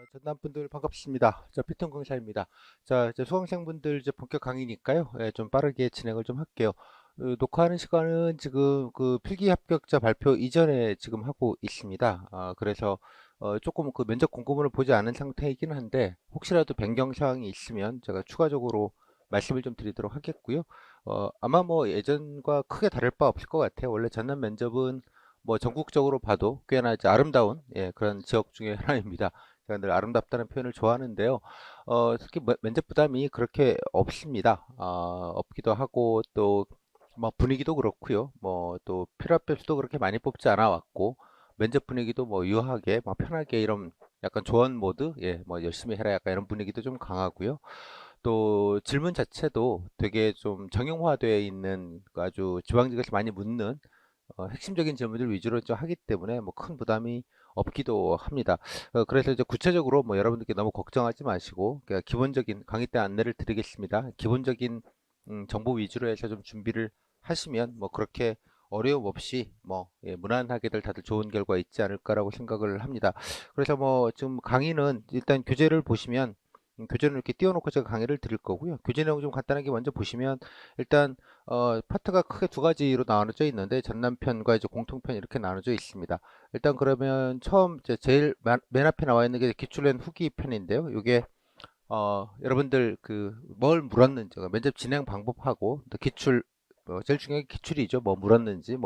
전남분들 반갑습니다. 피톤 강사입니다. 자, 이제 수강생분들 이제 본격 강의니까요. 예, 좀 빠르게 진행을 좀 할게요. 녹화하는 시간은 지금 그 필기 합격자 발표 이전에 지금 하고 있습니다. 그래서 조금 그 면접 공고문을 보지 않은 상태이긴 한데 혹시라도 변경 사항이 있으면 제가 추가적으로 말씀을 좀 드리도록 하겠고요. 아마 뭐 예전과 크게 다를 바 없을 것 같아요. 원래 전남 면접은 뭐 전국적으로 봐도 꽤나 이제 아름다운 예, 그런 지역 중에 하나입니다. 제가 늘 아름답다는 표현을 좋아하는데요. 특히 면접 부담이 그렇게 없습니다. 없기도 하고 또 뭐 분위기도 그렇고요. 뭐 또 필요합병수도 그렇게 많이 뽑지 않아 왔고 면접 분위기도 뭐 유하게 뭐 편하게 이런 약간 조언 모드, 예, 뭐 열심히 해라 약간 이런 분위기도 좀 강하고요. 또 질문 자체도 되게 좀 정형화되어 있는 아주 지방직에서 많이 묻는 핵심적인 질문들 위주로 좀 하기 때문에 뭐 큰 부담이 없기도 합니다. 그래서 이제 구체적으로 뭐 여러분들께 너무 걱정하지 마시고 그냥 기본적인 강의 때 안내를 드리겠습니다. 기본적인 정보 위주로 해서 좀 준비를 하시면 뭐 그렇게 어려움 없이 뭐 예, 무난하게들 다들 좋은 결과 있지 않을까라고 생각을 합니다. 그래서 뭐 지금 강의는 일단 교재를 보시면 교재를 이렇게 띄워놓고 제가 강의를 드릴 거고요. 교재 내용 좀 간단하게 먼저 보시면 일단 파트가 크게 두 가지로 나눠져 있는데 전남편과 이제 공통편 이렇게 나눠져 있습니다. 일단 그러면 처음 이제 제일 맨 앞에 나와 있는 게 기출엔 후기 편인데요. 이게 여러분들 그 뭘 물었는지 면접 진행 방법하고 또 기출 제일 중요한 게 기출이죠. 뭐 물었는지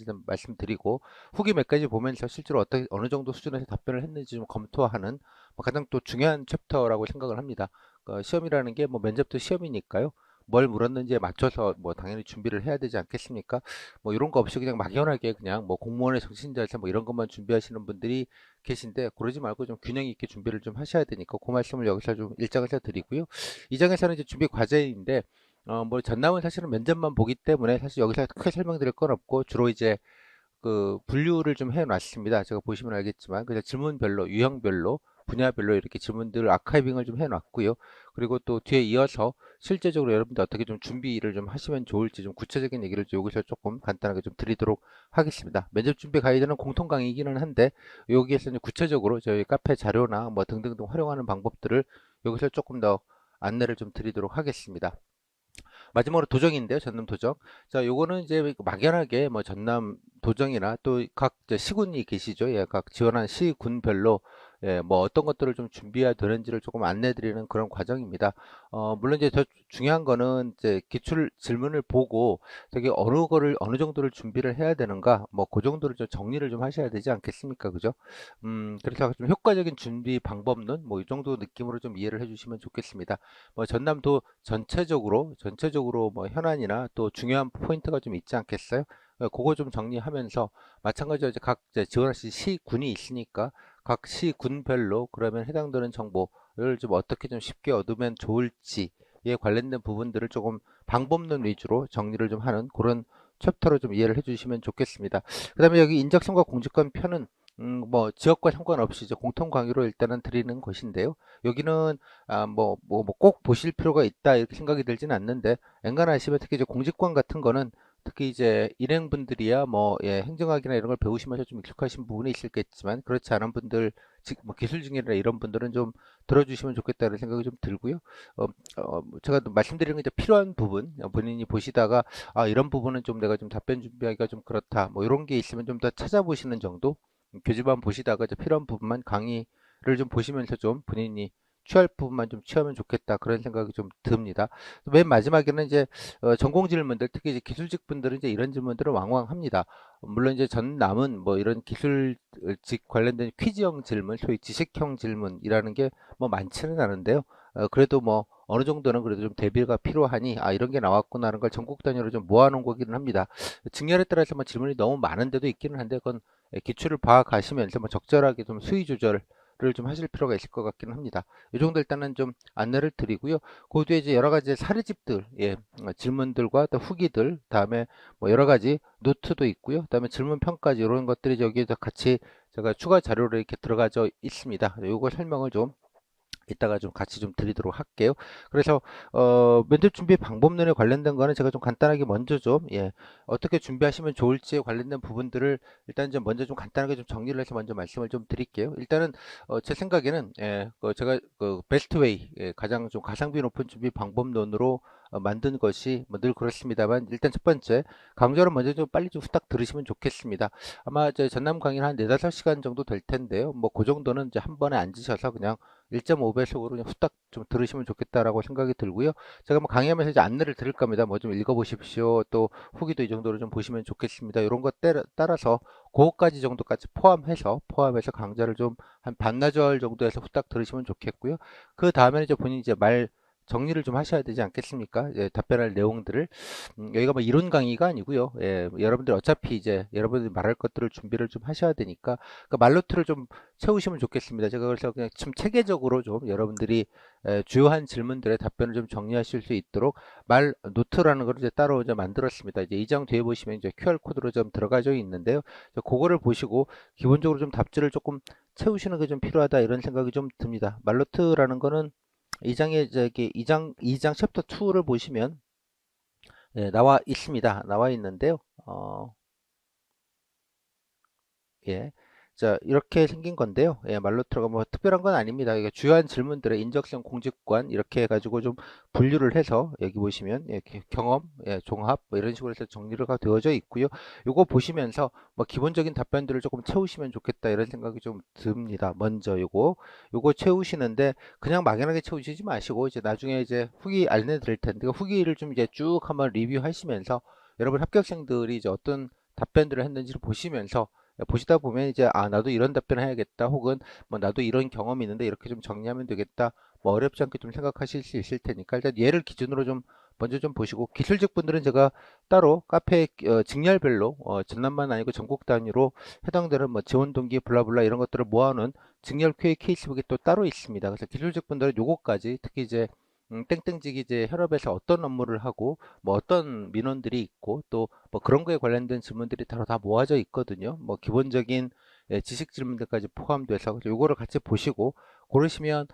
좀 말씀드리고 후기 몇 가지 보면서 실제로 어떻게 어느 정도 수준에서 답변을 했는지 좀 검토하는 뭐 가장 또 중요한 챕터라고 생각을 합니다. 시험이라는 게 뭐 면접도 시험이니까요. 뭘 물었는지에 맞춰서 뭐 당연히 준비를 해야 되지 않겠습니까? 뭐 이런 거 없이 그냥 막연하게 그냥 뭐 공무원의 정신자세 뭐 이런 것만 준비하시는 분들이 계신데 그러지 말고 좀 균형 있게 준비를 좀 하셔야 되니까 그 말씀을 여기서 좀 일장을 해 드리고요. 이장에서는 이제 준비 과제인데 뭐 전남은 사실은 면접만 보기 때문에 사실 여기서 크게 설명드릴 건 없고 주로 이제 그 분류를 좀 해놨습니다. 제가 보시면 알겠지만 그냥 질문별로 유형별로 분야별로 이렇게 질문들 아카이빙을 좀 해놨고요. 그리고 또 뒤에 이어서 실제적으로 여러분들 어떻게 좀 준비를 좀 하시면 좋을지 좀 구체적인 얘기를 여기서 조금 간단하게 좀 드리도록 하겠습니다. 면접 준비 가이드는 공통 강의이기는 한데 여기에서는 구체적으로 저희 카페 자료나 뭐 등등등 활용하는 방법들을 여기서 조금 더 안내를 좀 드리도록 하겠습니다. 마지막으로 도정인데요. 전남 도정. 자, 요거는 이제 막연하게 뭐 전남 도정이나 또 각 시군이 계시죠. 예, 각 지원한 시군별로 예, 뭐 어떤 것들을 좀 준비해야 되는지를 조금 안내 드리는 그런 과정입니다. 물론 이제 더 중요한 거는 이제 기출 질문을 보고 되게 어느 거를 어느 정도를 준비를 해야 되는가 뭐 그 정도를 좀 정리를 좀 하셔야 되지 않겠습니까? 그죠? 그래서 좀 효과적인 준비 방법론 뭐 이 정도 느낌으로 좀 이해를 해 주시면 좋겠습니다. 뭐 전남도 전체적으로 뭐 현안이나 또 중요한 포인트가 좀 있지 않겠어요? 그거 좀 정리하면서 마찬가지로 이제 각 이제 지원하신 시군이 있으니까 각 시군별로 그러면 해당되는 정보를 좀 어떻게 좀 쉽게 얻으면 좋을지에 관련된 부분들을 조금 방법론 위주로 정리를 좀 하는 그런 챕터로 좀 이해를 해주시면 좋겠습니다. 그 다음에 여기 인적성과 공직권 편은 뭐 지역과 상관없이 이제 공통 강의로 일단은 드리는 것인데요. 여기는 꼭 보실 필요가 있다 이렇게 생각이 들지는 않는데 엔간하시면 특히 이제 공직권 같은 거는 특히 이제 일행분들이야 뭐 예, 행정학이나 이런 걸 배우시면서 좀 익숙하신 부분이 있을겠지만 그렇지 않은 분들 뭐 기술 중이나 이런 분들은 좀 들어주시면 좋겠다는 생각이 좀 들고요. 제가 말씀드리는 게 이제 필요한 부분 본인이 보시다가 이런 부분은 좀 내가 좀 답변 준비하기가 좀 그렇다 뭐 이런 게 있으면 좀 더 찾아보시는 정도 교재만 보시다가 이제 필요한 부분만 강의를 좀 보시면서 좀 본인이 취할 부분만 좀 취하면 좋겠다 그런 생각이 좀 듭니다. 맨 마지막에는 이제 전공 질문들 특히 이제 기술직 분들은 이제 이런 질문들을 왕왕합니다. 물론 이제 전남은 뭐 이런 기술직 관련된 퀴즈형 질문, 소위 지식형 질문이라는 게 뭐 많지는 않은데요. 그래도 뭐 어느 정도는 그래도 좀 대비가 필요하니 이런 게 나왔구나 하는 걸 전국 단위로 좀 모아놓은 거기는 합니다. 직렬에 따라서 뭐 질문이 너무 많은 데도 있기는 한데 그건 기출을 봐가시면서 뭐 적절하게 좀 수위 조절을 좀 하실 필요가 있을 것 같기는 합니다. 이 정도 일단은 좀 안내를 드리고요. 그 뒤에 이제 여러 가지 사례집들, 예, 질문들과 또 후기들, 다음에 뭐 여러 가지 노트도 있고요. 다음에 질문 평가지 이런 것들이 여기에 같이 제가 추가 자료로 이렇게 들어가져 있습니다. 요거 설명을 좀 이따가 좀 같이 좀 드리도록 할게요. 그래서 면접 준비 방법론에 관련된 거는 제가 좀 간단하게 먼저 좀 어떻게 준비하시면 좋을지에 관련된 부분들을 일단 좀 먼저 좀 간단하게 좀 정리를 해서 먼저 말씀을 좀 드릴게요. 일단은 제 생각에는 제가 그 베스트 웨이 가장 좀 가성비 높은 준비 방법론으로 만든 것이 뭐 늘 그렇습니다만, 일단 첫 번째 강좌를 먼저 좀 빨리 좀 후딱 들으시면 좋겠습니다. 아마 제 전남 강의는 한 4~5시간 정도 될 텐데요. 뭐 그 정도는 이제 한 번에 앉으셔서 그냥 1.5배속으로 그냥 후딱 좀 들으시면 좋겠다라고 생각이 들고요. 제가 뭐 강의하면서 이제 안내를 드릴 겁니다. 뭐 좀 읽어보십시오. 또 후기도 이 정도로 좀 보시면 좋겠습니다. 이런 것 따라서 그거까지 정도까지 포함해서 강좌를 좀 한 반나절 정도에서 후딱 들으시면 좋겠고요. 그 다음에는 이제 본인이 이제 말 정리를 좀 하셔야 되지 않겠습니까? 답변할 내용들을. 여기가 뭐 이론 강의가 아니고요. 여러분들 어차피 이제 여러분들이 말할 것들을 준비를 좀 하셔야 되니까 그 말노트를 좀 채우시면 좋겠습니다. 제가 그래서 그냥 좀 체계적으로 좀 여러분들이 주요한 질문들의 답변을 좀 정리하실 수 있도록 말 노트라는 걸 이제 따로 이제 만들었습니다. 이제 이 장 뒤에 보시면 이제 QR 코드로 좀 들어가져 있는데요. 그거를 보시고 기본적으로 좀 답지를 조금 채우시는 게 좀 필요하다 이런 생각이 좀 듭니다. 말노트라는 거는 이 장에 저기 이장 챕터 2를 보시면 나와 있습니다. 나와 있는데요. 예. 자, 이렇게 생긴 건데요. 말로트가 뭐 특별한 건 아닙니다. 이게 주요한 질문들의 인적성 공직관 이렇게 해가지고 좀 분류를 해서 여기 보시면 경험, 종합 뭐 이런 식으로 해서 정리가 되어져 있고요. 요거 보시면서 뭐 기본적인 답변들을 조금 채우시면 좋겠다 이런 생각이 좀 듭니다. 먼저 요거 채우시는데 그냥 막연하게 채우시지 마시고 이제 나중에 이제 후기 알려드릴 텐데 후기를 좀 이제 쭉 한번 리뷰하시면서 여러분 합격생들이 이제 어떤 답변들을 했는지를 보시다 보면 이제 나도 이런 답변을 해야겠다 혹은 뭐 나도 이런 경험이 있는데 이렇게 좀 정리하면 되겠다 뭐 어렵지 않게 좀 생각하실 수 있을 테니까 일단 얘를 기준으로 좀 먼저 좀 보시고, 기술직 분들은 제가 따로 카페 직렬별로 전남만 아니고 전국 단위로 해당되는 뭐 지원 동기 블라블라 이런 것들을 모아놓은 직렬 q 케이스북이 또 따로 있습니다. 그래서 기술직 분들은 요거까지 특히 이제 땡땡직이 이제 혈업에서 어떤 업무를 하고 뭐 어떤 민원들이 있고 또 뭐 그런 거에 관련된 질문들이 다 모아져 있거든요. 뭐 기본적인 지식 질문들까지 포함돼서 그래서 요거를 같이 보시고 고르시면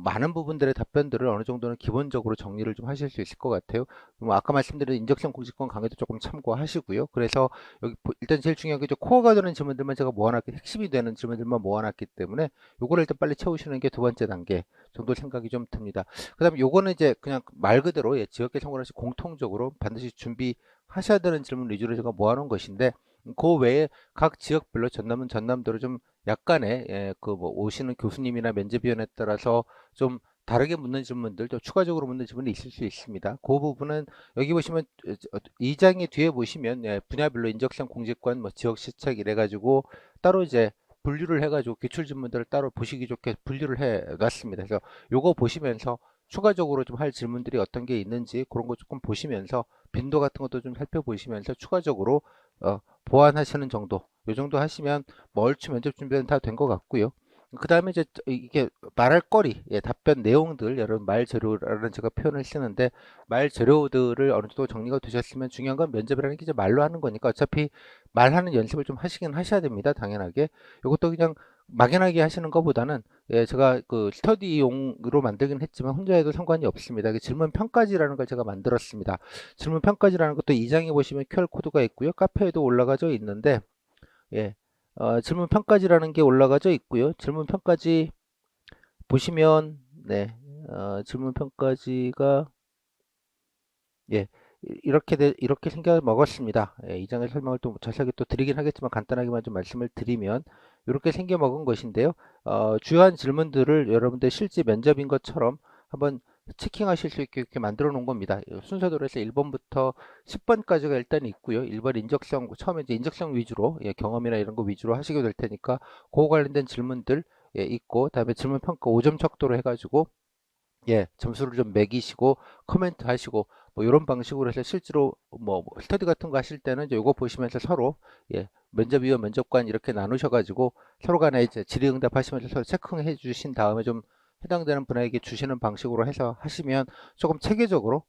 많은 부분들의 답변들을 어느 정도는 기본적으로 정리를 좀 하실 수 있을 것 같아요. 뭐 아까 말씀드린 인적성 공직권 강의도 조금 참고하시고요. 그래서 여기 일단 제일 중요한 게 코어가 되는 질문들만 제가 모아놨기, 핵심이 되는 질문들만 모아놨기 때문에 요거를 일단 빨리 채우시는 게 두 번째 단계 정도 생각이 좀 듭니다. 그 다음에 요거는 이제 그냥 말 그대로 지역계 성원시 공통적으로 반드시 준비하셔야 되는 질문 위주로 제가 모아놓은 것인데, 그 외에 각 지역별로 전남은 전남대로 좀 약간의 그 뭐 오시는 교수님이나 면접위원에 따라서 좀 다르게 묻는 질문들, 또 추가적으로 묻는 질문이 있을 수 있습니다. 그 부분은 여기 보시면 이 장의 뒤에 보시면 분야별로 인적성 공직관, 뭐 지역 시책 이래가지고 따로 이제 분류를 해가지고 기출 질문들을 따로 보시기 좋게 분류를 해 놨습니다. 그래서 요거 보시면서 추가적으로 좀 할 질문들이 어떤 게 있는지 그런 거 조금 보시면서 빈도 같은 것도 좀 살펴보시면서 추가적으로 보완하시는 정도, 요 정도 하시면 뭐 얼추 면접 준비는 다 된 것 같고요. 그 다음에 이제 이게 말할 거리, 답변 내용들, 여러분 말 재료라는 제가 표현을 쓰는데 말 재료들을 어느 정도 정리가 되셨으면, 중요한 건 면접이라는 게 이제 말로 하는 거니까 어차피 말하는 연습을 좀 하시긴 하셔야 됩니다. 당연하게. 이것도 그냥 막연하게 하시는 것보다는 제가 그 스터디용으로 만들긴 했지만 혼자 해도 상관이 없습니다. 질문 평가지라는 걸 제가 만들었습니다. 질문 평가지라는 것도 이 장에 보시면 QR 코드가 있고요. 카페에도 올라가져 있는데 예, 질문 평가지라는 게 올라가져 있고요. 질문 평가지 보시면 질문 평가지가 예, 이렇게 생겨 먹었습니다. 이 장의 설명을 또 자세하게 또 드리긴 하겠지만 간단하게만 좀 말씀을 드리면 이렇게 생겨 먹은 것인데요. 주요한 질문들을 여러분들 실제 면접인 것처럼 한번 체킹하실 수 있게 이렇게 만들어 놓은 겁니다. 순서대로 해서 1번부터 10번까지가 일단 있고요. 1번 인적성, 처음에 이제 인적성 위주로 경험이나 이런 거 위주로 하시게 될 테니까 그거 관련된 질문들 있고, 다음에 질문 평가 5점 척도로 해가지고 점수를 좀 매기시고 코멘트 하시고 뭐 이런 방식으로 해서 실제로 뭐 스터디 같은 거 하실 때는 이제 요거 보시면서 서로 면접위원 면접관 이렇게 나누셔 가지고 서로 간에 이제 질의응답 하시면서 서로 체크해 주신 다음에 좀 해당되는 분에게 주시는 방식으로 해서 하시면 조금 체계적으로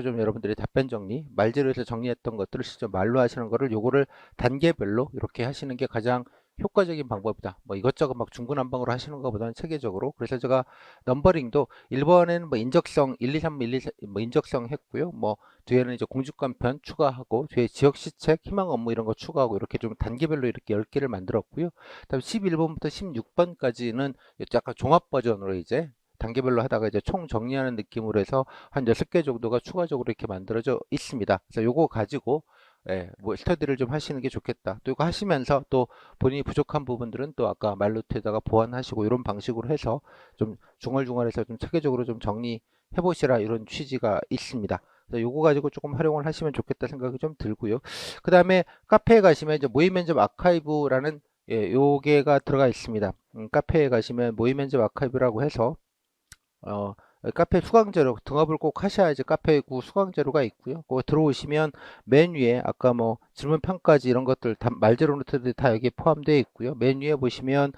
좀 여러분들이 답변 정리, 말재료에서 정리했던 것들을 직접 말로 하시는 거를 요거를 단계별로 이렇게 하시는 게 가장 효과적인 방법이다. 뭐 이것저것 막 중구난방으로 하시는 것보다는 체계적으로. 그래서 제가 넘버링도 1번에는 뭐 인적성 1, 2, 3, 1, 2, 뭐 인적성 했고요. 뭐 뒤에는 이제 공직관편 추가하고 뒤에 지역 시책, 희망 업무 이런 거 추가하고 이렇게 좀 단계별로 이렇게 10개를 만들었고요. 그다음에 11번부터 16번까지는 약간 종합 버전으로 이제 단계별로 하다가 이제 총 정리하는 느낌으로 해서 한 6개 정도가 추가적으로 이렇게 만들어져 있습니다. 그래서 요거 가지고 뭐 스터디를 좀 하시는 게 좋겠다. 또 이거 하시면서 또 본인이 부족한 부분들은 또 아까 말루트에다가 보완하시고 이런 방식으로 해서 좀 중얼중얼해서 좀 체계적으로 좀 정리해 보시라 이런 취지가 있습니다. 그래서 요거 가지고 조금 활용을 하시면 좋겠다 생각이 좀 들고요. 그 다음에 카페에 가시면 이제 모의 면접 아카이브라는 요게가 들어가 있습니다. 카페에 가시면 모의 면접 아카이브라고 해서 어, 카페 수강제로 등업을 꼭 하셔야지 카페구 수강제로가 있고요. 그거 들어오시면 맨 위에 아까 뭐 질문 평가지 이런 것들 다 말제로 노트들이 다 여기 포함되어 있고요. 맨 위에 보시면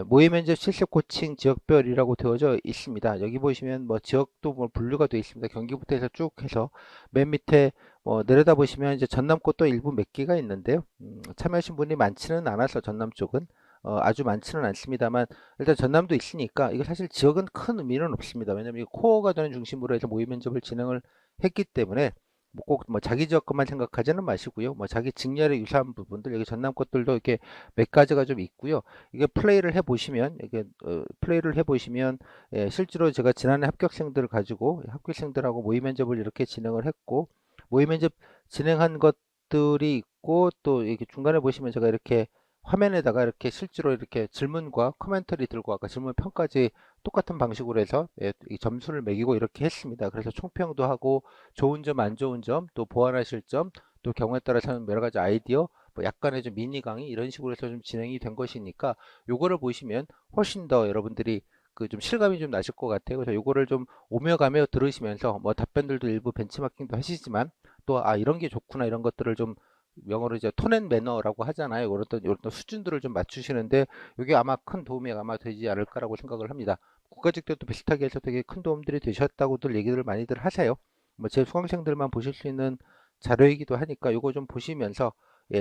모의 면접 실습 코칭 지역별이라고 되어져 있습니다. 여기 보시면 뭐 지역도 뭐 분류가 되어 있습니다. 경기부터 해서 쭉 해서 맨 밑에 내려다 보시면 이제 전남 곳도 일부 몇 개가 있는데요. 참여하신 분이 많지는 않아서 전남 쪽은 아주 많지는 않습니다만 일단 전남도 있으니까 이거 사실 지역은 큰 의미는 없습니다. 왜냐면 이거 코어가 되는 중심으로 해서 모의 면접을 진행을 했기 때문에 뭐 꼭 뭐 자기 지역 것만 생각하지는 마시고요. 뭐 자기 직렬에 유사한 부분들 여기 전남 것들도 이렇게 몇 가지가 좀 있고요. 이게 플레이를 해 보시면 이게 플레이를 해 보시면 실제로 제가 지난해 합격생들을 가지고 합격생들하고 모의 면접을 이렇게 진행을 했고 모의 면접 진행한 것들이 있고 또 이렇게 중간에 보시면 제가 이렇게 화면에다가 이렇게 실제로 이렇게 질문과 코멘터리 들고 아까 질문 평까지 똑같은 방식으로 해서 이 점수를 매기고 이렇게 했습니다. 그래서 총평도 하고 좋은 점, 안 좋은 점, 또 보완하실 점, 또 경우에 따라서는 여러 가지 아이디어, 뭐 약간의 좀 미니 강의 이런 식으로 해서 좀 진행이 된 것이니까 요거를 보시면 훨씬 더 여러분들이 그 좀 실감이 좀 나실 것 같아요. 그래서 요거를 좀 오며 가며 들으시면서 뭐 답변들도 일부 벤치마킹도 하시지만 또 아 이런 게 좋구나 이런 것들을 좀 영어로 이제 톤앤 매너라고 하잖아요. 이런 수준들을 좀 맞추시는데 이게 아마 큰 도움이 아마 되지 않을까라고 생각을 합니다. 국가직 때도 비슷하게 해서 되게 큰 도움들이 되셨다고들 얘기를 많이들 하세요. 뭐 제 수강생들만 보실 수 있는 자료이기도 하니까 이거 좀 보시면서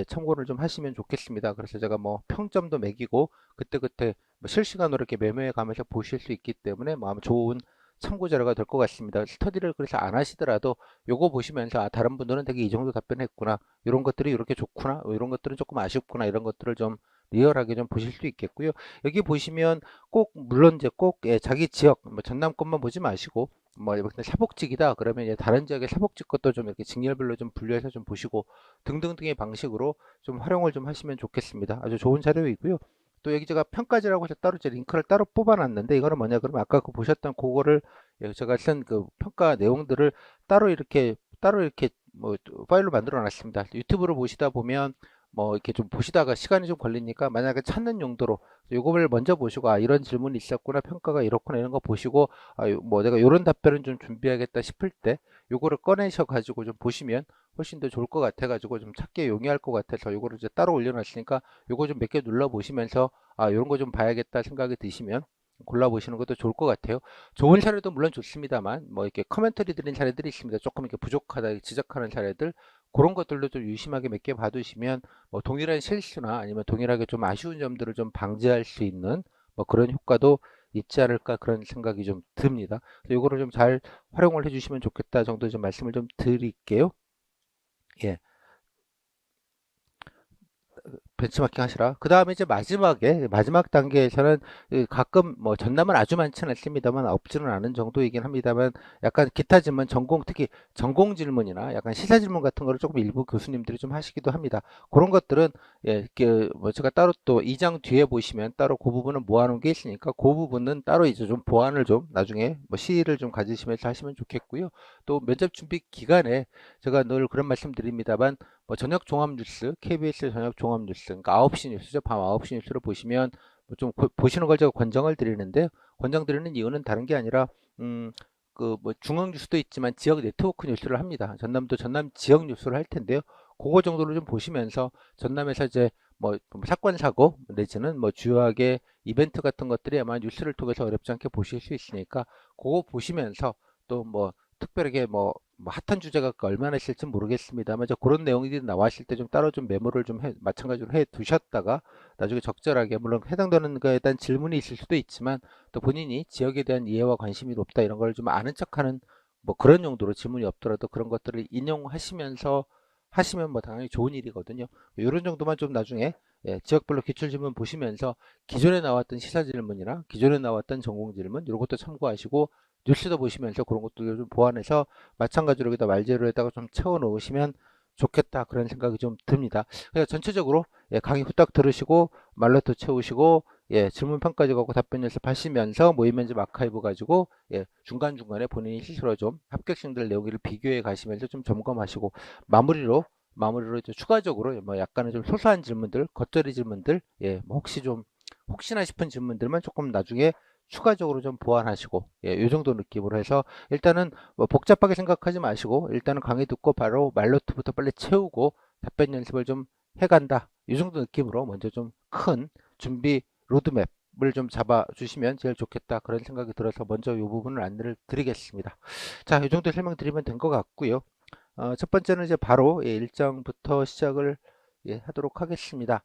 참고를 좀 하시면 좋겠습니다. 그래서 제가 뭐 평점도 매기고 그때그때 뭐 실시간으로 이렇게 메모해 가면서 보실 수 있기 때문에 뭐 아마 좋은 참고 자료가 될 것 같습니다. 스터디를 그래서 안 하시더라도 요거 보시면서 아 다른 분들은 되게 이 정도 답변했구나 이런 것들이 이렇게 좋구나 이런 것들은 조금 아쉽구나 이런 것들을 좀 리얼하게 좀 보실 수 있겠고요. 여기 보시면 꼭 물론 이제 꼭 자기 지역 뭐 전남 것만 보지 마시고 뭐 이렇게 사복직이다 그러면 이제 다른 지역의 사복직 것도 좀 이렇게 직렬별로 좀 분류해서 좀 보시고 등등등의 방식으로 좀 활용을 좀 하시면 좋겠습니다. 아주 좋은 자료이고요. 또 여기 제가 평가지라고 해서 따로 제 링크를 따로 뽑아놨는데 이거는 뭐냐 그러면 아까 그 보셨던 그거를 제가 쓴 그 평가 내용들을 따로 이렇게 뭐 파일로 만들어 놨습니다. 유튜브로 보시다 보면 뭐 이렇게 좀 보시다가 시간이 좀 걸리니까 만약에 찾는 용도로 요거를 먼저 보시고 아 이런 질문이 있었구나 평가가 이렇구나 이런 거 보시고 뭐 내가 요런 답변은 좀 준비하겠다 싶을 때 요거를 꺼내셔 가지고 좀 보시면 훨씬 더 좋을 것 같아 가지고 좀 찾기에 용이할 것 같아서 요거를 이제 따로 올려놨으니까 요거 좀 몇 개 눌러 보시면서 아 요런 거 좀 봐야겠다 생각이 드시면 골라보시는 것도 좋을 것 같아요. 좋은 사례도 물론 좋습니다만 뭐 이렇게 커멘터리 드린 사례들이 있습니다. 조금 이렇게 부족하다 지적하는 사례들 그런 것들도 좀 유심하게 몇 개 봐두시면 뭐 동일한 실수나 아니면 동일하게 좀 아쉬운 점들을 좀 방지할 수 있는 뭐 그런 효과도 있지 않을까 그런 생각이 좀 듭니다. 이거를 좀 잘 활용을 해주시면 좋겠다 정도 좀 말씀을 좀 드릴게요. 예. 벤치마킹 하시라. 그 다음에 이제 마지막 단계에서는 가끔 뭐 전남은 아주 많지는 않습니다만 없지는 않은 정도이긴 합니다만 약간 기타 질문 특히 전공 질문이나 약간 시사 질문 같은 거를 조금 일부 교수님들이 좀 하시기도 합니다. 그런 것들은 뭐 제가 따로 또 2장 뒤에 보시면 따로 그 부분은 모아놓은 게 있으니까 그 부분은 따로 이제 좀 보완을 좀 나중에 뭐 시의를 좀 가지시면서 하시면 좋겠고요. 또 면접 준비 기간에 제가 늘 그런 말씀 드립니다만 뭐 저녁 종합 뉴스, KBS 저녁 종합 뉴스, 그러니까 9시 뉴스죠. 밤 9시 뉴스를 보시면 뭐좀 보시는 걸 제가 권장을 드리는데 권장 드리는 이유는 다른 게 아니라 그 뭐 중앙 뉴스도 있지만 지역 네트워크 뉴스를 합니다. 전남도 전남 지역 뉴스를 할 텐데요. 그거 정도로 좀 보시면서 전남에서 이제 뭐 사건 사고 내지는 뭐 주요하게 이벤트 같은 것들이 아마 뉴스를 통해서 어렵지 않게 보실 수 있으니까 그거 보시면서 또뭐 특별하게 뭐 핫한 주제가 얼마나 있을지 모르겠습니다만 그런 내용들이 나왔을 때 좀 따로 좀 메모를 좀 마찬가지로 해 두셨다가 나중에 적절하게 물론 해당되는 거에 대한 질문이 있을 수도 있지만 또 본인이 지역에 대한 이해와 관심이 높다 이런 걸 좀 아는 척하는 뭐 그런 용도로 질문이 없더라도 그런 것들을 인용하시면서 하시면 뭐 당연히 좋은 일이거든요. 이런 정도만 좀 나중에 지역별로 기출질문 보시면서 기존에 나왔던 시사질문이나 기존에 나왔던 전공질문 이런 것도 참고하시고 뉴스도 보시면서 그런 것도 좀 보완해서 마찬가지로 여기다 말재료에다가 좀 채워 놓으시면 좋겠다 그런 생각이 좀 듭니다. 그래서 전체적으로 강의 후딱 들으시고 말로도 채우시고 질문 평가지 갖고 답변 연습하시면서 모의 면접 아카이브 가지고 중간중간에 본인이 스스로 좀 합격생들 내용을 비교해 가시면서 좀 점검하시고 마무리로 이제 추가적으로 뭐 약간은 좀 소소한 질문들, 겉절이 질문들, 뭐 혹시나 싶은 질문들만 조금 나중에 추가적으로 좀 보완하시고, 이 정도 느낌으로 해서 일단은 뭐 복잡하게 생각하지 마시고, 일단은 강의 듣고 바로 말노트부터 빨리 채우고 답변 연습을 좀 해간다. 이 정도 느낌으로 먼저 좀 큰 준비 로드맵을 좀 잡아주시면 제일 좋겠다. 그런 생각이 들어서 먼저 이 부분을 안내를 드리겠습니다. 자, 이 정도 설명드리면 된 것 같고요. 첫 번째는 이제 바로 일정부터 시작을 하도록 하겠습니다.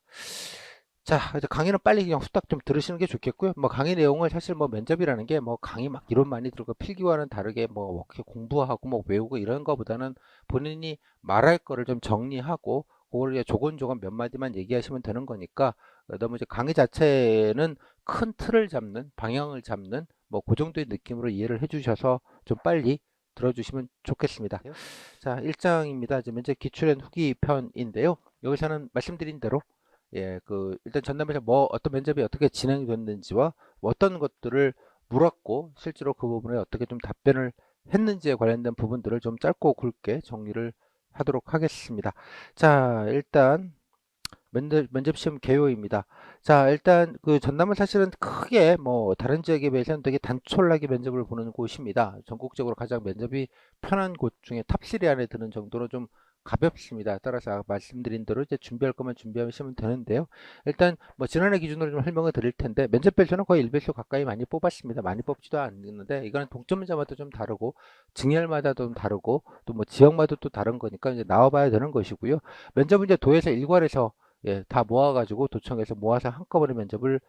자, 이제 강의는 빨리 그냥 후딱 좀 들으시는 게 좋겠고요. 뭐 강의 내용을 사실 뭐 면접이라는 게 뭐 강의 막 이론 많이 들고 필기와는 다르게 뭐 이렇게 공부하고 뭐 외우고 이런 거보다는 본인이 말할 거를 좀 정리하고 그걸 이제 조곤조곤 몇 마디만 얘기하시면 되는 거니까 너무 이제 강의 자체는 큰 틀을 잡는 방향을 잡는 뭐 그 정도의 느낌으로 이해를 해주셔서 좀 빨리 들어주시면 좋겠습니다. 자, 1장입니다. 이제 면접 기출엔 후기 편인데요. 여기서는 말씀드린 대로 일단 전담에서 뭐 어떤 면접이 어떻게 진행이 됐는지와 뭐 어떤 것들을 물었고 실제로 그 부분에 어떻게 좀 답변을 했는지에 관련된 부분들을 좀 짧고 굵게 정리를 하도록 하겠습니다. 자, 일단 면접 시험 개요입니다. 자, 일단 그 전남은 사실은 크게 뭐 다른 지역에 비해서는 되게 단촐하게 면접을 보는 곳입니다. 전국적으로 가장 면접이 편한 곳 중에 탑3 안에 드는 정도로 좀 가볍습니다. 따라서 말씀드린 대로 이제 준비할 거면 준비하시면 되는데요. 일단 뭐 지난해 기준으로 좀 설명을 드릴 텐데 면접 별수는 거의 1배수 가까이 많이 뽑았습니다. 많이 뽑지도 않는데 이거는 동점자마다 좀 다르고 직렬마다 좀 다르고 또 뭐 지역마다 또 다른 거니까 이제 나와봐야 되는 것이고요. 면접은 이제 도에서 일괄해서 다 모아가지고 도청에서 모아서 한꺼번에 면접을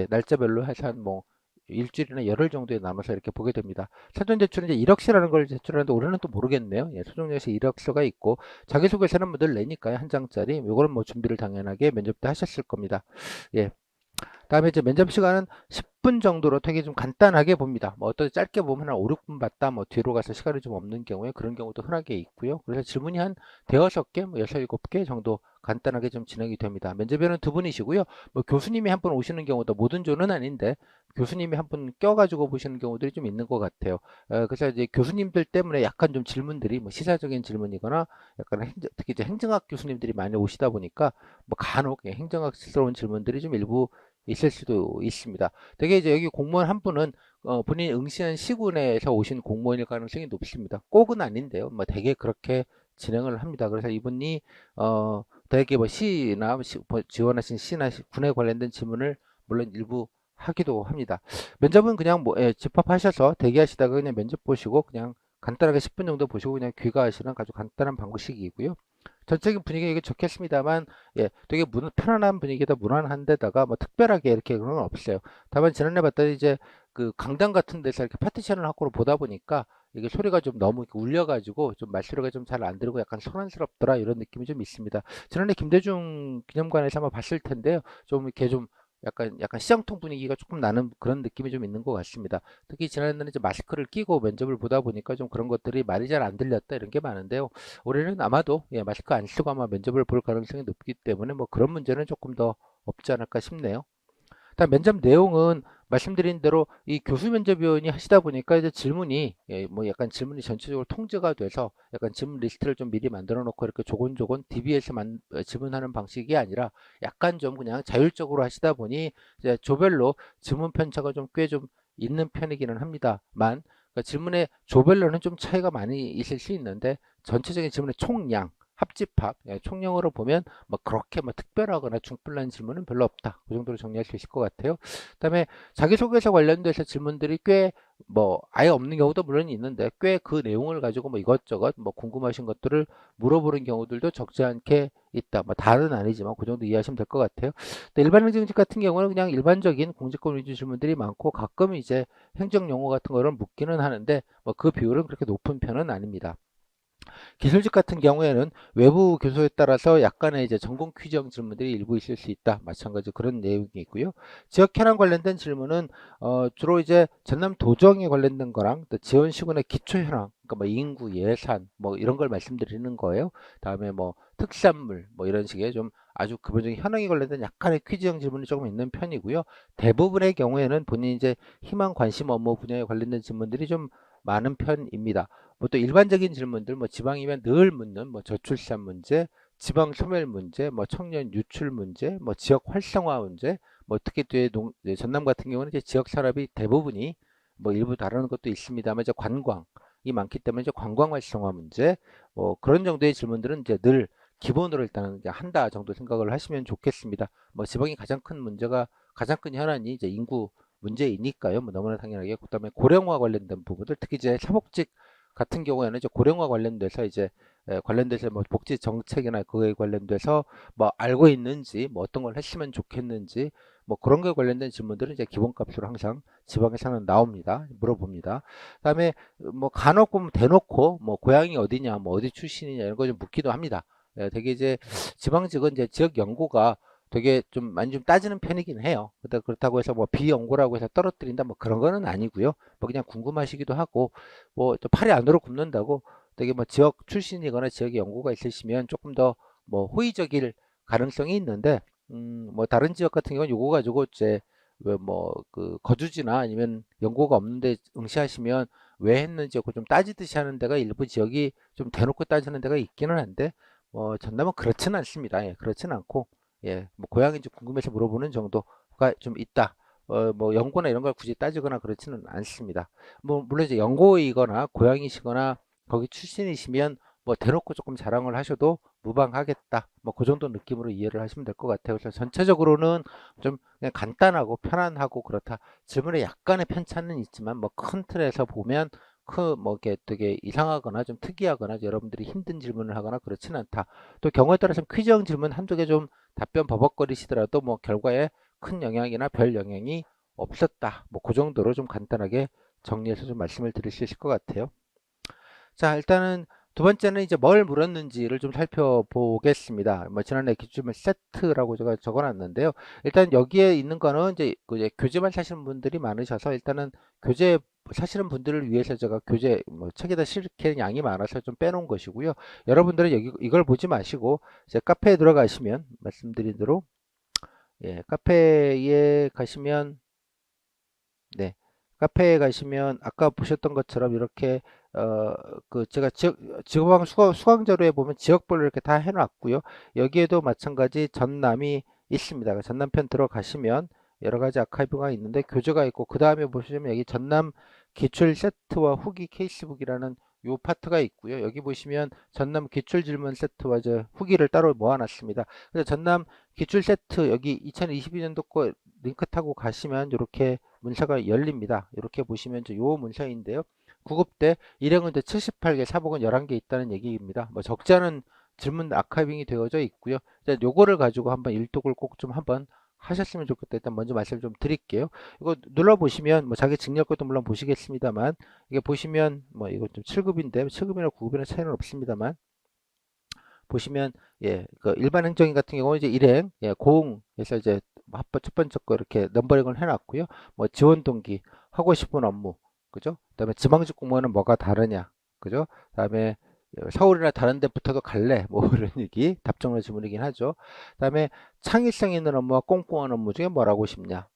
날짜별로 해서 한 뭐 일주일이나 열흘 정도에 나눠서 이렇게 보게 됩니다. 사전 제출은 이제 이력서라는 걸 제출하는데 올해는 또 모르겠네요. 소정여에서 이력서가 있고 자기소개서는 뭐늘 내니까요. 한 장짜리. 이거는 뭐 준비를 당연하게 면접 때 하셨을 겁니다. 예. 다음에 이제 면접 시간은 10분 정도로 되게 좀 간단하게 봅니다. 뭐 어떤 짧게 보면 한 5, 6분 봤다. 뭐 뒤로 가서 시간이 좀 없는 경우에 그런 경우도 흔하게 있고요. 그래서 질문이 한 대여섯 개, 뭐 여섯, 일곱 개 정도 간단하게 좀 진행이 됩니다. 면접위원은 두 분이시고요. 뭐 교수님이 한 분 오시는 경우도 모든 조는 아닌데 교수님이 한 분 껴가지고 보시는 경우들이 좀 있는 것 같아요. 그래서 이제 교수님들 때문에 약간 좀 질문들이 뭐 시사적인 질문이거나 약간 특히 이제 행정학 교수님들이 많이 오시다 보니까 뭐 간혹 행정학스러운 질문들이 좀 일부 있을 수도 있습니다. 되게 이제 여기 공무원 한 분은 본인이 응시한 시군에서 오신 공무원일 가능성이 높습니다. 꼭은 아닌데요. 뭐 되게 그렇게 진행을 합니다. 그래서 이분이 되게 뭐 시나 뭐 지원하신 시나 군에 관련된 질문을 물론 일부 하기도 합니다. 면접은 그냥 뭐 집합하셔서 대기하시다가 그냥 면접 보시고 그냥 간단하게 10분 정도 보시고 그냥 귀가하시는 아주 간단한 방식이고요. 전체적인 분위기가 이게 좋겠습니다만 되게 편안한 분위기다 무난한 데다가 뭐 특별하게 이렇게 그런 건 없어요. 다만 지난해 봤더니 이제 그 강당 같은 데서 이렇게 파티션을 하고 보다 보니까 이게 소리가 좀 너무 이렇게 울려가지고 좀 말소리가 좀 잘 안 들고 약간 소란스럽더라 이런 느낌이 좀 있습니다. 지난해 김대중 기념관에서 한번 봤을 텐데요. 좀 이렇게 좀 약간 시장통 분위기가 조금 나는 그런 느낌이 좀 있는 것 같습니다. 특히 지난해는 이제 마스크를 끼고 면접을 보다 보니까 좀 그런 것들이 말이 잘 안 들렸다 이런 게 많은데요. 올해는 아마도 마스크 안 쓰고 아마 면접을 볼 가능성이 높기 때문에 뭐 그런 문제는 조금 더 없지 않을까 싶네요. 일단 면접 내용은 말씀드린 대로 이 교수 면접위원이 하시다 보니까 이제 질문이 뭐 약간 질문이 전체적으로 통제가 돼서 약간 질문 리스트를 좀 미리 만들어 놓고 이렇게 조곤조곤 DB에서 질문하는 방식이 아니라 약간 좀 그냥 자율적으로 하시다 보니 이제 조별로 질문 편차가 좀 꽤 좀 있는 편이기는 합니다만 그러니까 질문의 조별로는 좀 차이가 많이 있을 수 있는데 전체적인 질문의 총량 합집합, 예, 총령으로 보면 뭐 그렇게 뭐 특별하거나 중불난 질문은 별로 없다. 그 정도로 정리할 수 있을 것 같아요. 그다음에 자기소개서 관련돼서 질문들이 꽤 뭐 아예 없는 경우도 물론 있는데 꽤 그 내용을 가지고 뭐 이것저것 뭐 궁금하신 것들을 물어보는 경우들도 적지 않게 있다. 뭐 다는 아니지만 그 정도 이해하시면 될 것 같아요. 근데 일반 행정직 같은 경우는 그냥 일반적인 공직권 위주 질문들이 많고 가끔 이제 행정 용어 같은 거를 묻기는 하는데 뭐 그 비율은 그렇게 높은 편은 아닙니다. 기술직 같은 경우에는 외부 교소에 따라서 약간의 이제 전공 퀴즈형 질문들이 일부 있을 수 있다. 마찬가지 그런 내용이 있고요. 지역 현안 관련된 질문은 주로 이제 전남 도정에 관련된 거랑 또 지원 시군의 기초 현황, 그러니까 뭐 인구, 예산 뭐 이런 걸 말씀드리는 거예요. 다음에 뭐 특산물 뭐 이런 식의 좀 아주 기본적인 현황에 관련된 약간의 퀴즈형 질문이 조금 있는 편이고요. 대부분의 경우에는 본인이 이제 희망 관심 업무 분야에 관련된 질문들이 좀 많은 편입니다. 뭐 또 일반적인 질문들, 뭐 지방이면 늘 묻는 뭐 저출산 문제, 지방 소멸 문제, 뭐 청년 유출 문제, 뭐 지역 활성화 문제, 뭐 특히 또 이제 전남 같은 경우는 이제 지역 산업이 대부분이 뭐 일부 다루는 것도 있습니다만 이제 관광이 많기 때문에 이제 관광 활성화 문제, 뭐 그런 정도의 질문들은 이제 늘 기본으로 일단은 이제 한다 정도 생각을 하시면 좋겠습니다. 뭐 지방이 가장 큰 문제가 가장 큰 현안이 이제 인구 문제이니까요. 뭐 너무나 당연하게 그다음에 고령화 관련된 부분들 특히 이제 사복직 같은 경우에는 이제 고령화 관련돼서 이제 관련돼서 뭐 복지 정책이나 그거에 관련돼서 뭐 알고 있는지 뭐 어떤 걸 했으면 좋겠는지 뭐 그런 거에 관련된 질문들은 이제 기본값으로 항상 지방에서는 나옵니다. 물어봅니다. 그다음에 뭐 간혹 보면 대놓고 뭐 고향이 어디냐 뭐 어디 출신이냐 이런 거 좀 묻기도 합니다. 되게 이제 지방직은 이제 지역 연고가 되게 좀 많이 좀 따지는 편이긴 해요. 그렇다고 해서 뭐 비연고라고 해서 떨어뜨린다 뭐 그런 거는 아니고요. 뭐 그냥 궁금하시기도 하고 뭐 또 팔이 안으로 굽는다고 되게 뭐 지역 출신이거나 지역에 연고가 있으시면 조금 더 뭐 호의적일 가능성이 있는데 뭐 다른 지역 같은 경우는 요거 가지고 이제 왜 뭐 그 거주지나 아니면 연고가 없는데 응시하시면 왜 했는지 좀 따지듯이 하는 데가 일부 지역이 좀 대놓고 따지는 데가 있기는 한데 전남은 그렇지는 않습니다. 예, 그렇지는 않고 예, 뭐 고향인지 궁금해서 물어보는 정도가 좀 있다. 뭐 연고나 이런 걸 굳이 따지거나 그렇지는 않습니다. 뭐 물론 이제 연고이거나 고향이시거나 거기 출신이시면 뭐 대놓고 조금 자랑을 하셔도 무방하겠다. 뭐 그 정도 느낌으로 이해를 하시면 될 것 같아요. 그래서 전체적으로는 좀 그냥 간단하고 편안하고 그렇다. 질문에 약간의 편차는 있지만 뭐 큰 틀에서 보면 뭐 이렇게 되게 이상하거나 좀 특이하거나 여러분들이 힘든 질문을 하거나 그렇지는 않다. 또 경우에 따라서 퀴즈형 질문 한두 개 좀 답변 버벅거리시더라도 뭐 결과에 큰 영향이나 별 영향이 없었다. 뭐 그 정도로 좀 간단하게 정리해서 좀 말씀을 드릴 수 있을 것 같아요. 자, 일단은 두 번째는 이제 뭘 물었는지를 좀 살펴보겠습니다. 뭐 지난해 기출문 세트라고 제가 적어놨는데요. 일단 여기에 있는 거는 이제 이제 교재만 사시는 분들이 많으셔서 일단은 교재 사시는 분들을 위해서 제가 교재 뭐 책에다 실기는 양이 많아서 좀 빼놓은 것이고요. 여러분들은 여기 이걸 보지 마시고 이제 카페에 들어가시면 말씀드린 대로 예, 카페에 가시면 네. 카페에 가시면 아까 보셨던 것처럼 이렇게 그 제가 지방 수강 자료에 보면 지역별로 이렇게 다 해놨고요. 여기에도 마찬가지 전남이 있습니다. 그 전남편 들어가시면 여러 가지 아카이브가 있는데 교재가 있고 그 다음에 보시면 여기 전남 기출 세트와 후기 케이스북이라는 요 파트가 있고요. 여기 보시면 전남 기출 질문 세트와 저 후기를 따로 모아놨습니다. 그래서 전남 기출 세트 여기 2022년도 거 링크 타고 가시면 이렇게 문서가 열립니다. 이렇게 보시면 요 문서인데요. 구급대 일행은 78개, 사복은 11개 있다는 얘기입니다. 뭐 적지 않은 질문 아카이빙이 되어져 있고요. 요거를 가지고 한번 일독을 꼭 좀 한번 하셨으면 좋겠다. 일단 먼저 말씀 좀 드릴게요. 이거 눌러보시면 뭐 자기 직력 것도 물론 보시겠습니다만 이게 보시면 뭐 이거 좀 7급인데 7급이나 9급이나 차이는 없습니다만 보시면 예, 그 일반 행정인 같은 경우는 이제 일행, 예, 고응에서 이제 첫 번째 거 이렇게 넘버링을 해놨고요. 뭐 지원 동기, 하고 싶은 업무, 그죠? 그다음에 지방직 공무원은 뭐가 다르냐, 그죠? 그다음에 서울이나 다른 데 붙어도 갈래, 뭐 이런 얘기, 답정너 질문이긴 하죠. 그다음에 창의성 있는 업무와 꼼꼼한 업무 중에 뭘 하고 싶냐?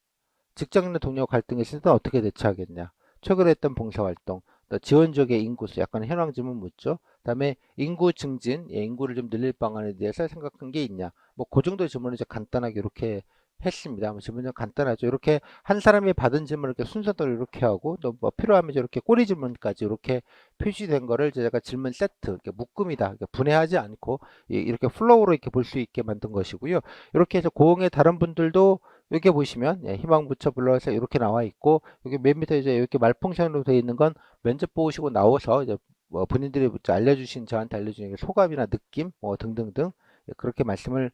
직장인 동료 갈등이 있을 때 어떻게 대처하겠냐? 최근에 했던 봉사활동, 또 지원 지역의 인구수, 약간 현황 질문 묻죠. 그다음에 인구 증진, 예, 인구를 좀 늘릴 방안에 대해서 생각한 게 있냐? 뭐 그 정도 질문을 이제 간단하게 이렇게 했습니다. 뭐 질문 좀 간단하죠. 이렇게 한 사람이 받은 질문을 이렇게 순서대로 이렇게 하고 또 뭐 필요하면 이렇게 꼬리 질문까지 이렇게 표시된 거를 제가 질문 세트, 이렇게 묶음이다. 이렇게 분해하지 않고 이렇게 플로우로 이렇게 볼 수 있게 만든 것이고요. 이렇게 해서 고흥의 다른 분들도 여기 보시면 희망 부처 불러서 이렇게 나와 있고 여기 맨 밑에 이제 이렇게 말풍선으로 되어 있는 건 면접 보시고 나와서 이제 뭐 본인들이 알려주신 저한테 알려주신 소감이나 느낌 뭐 등등등 그렇게 말씀을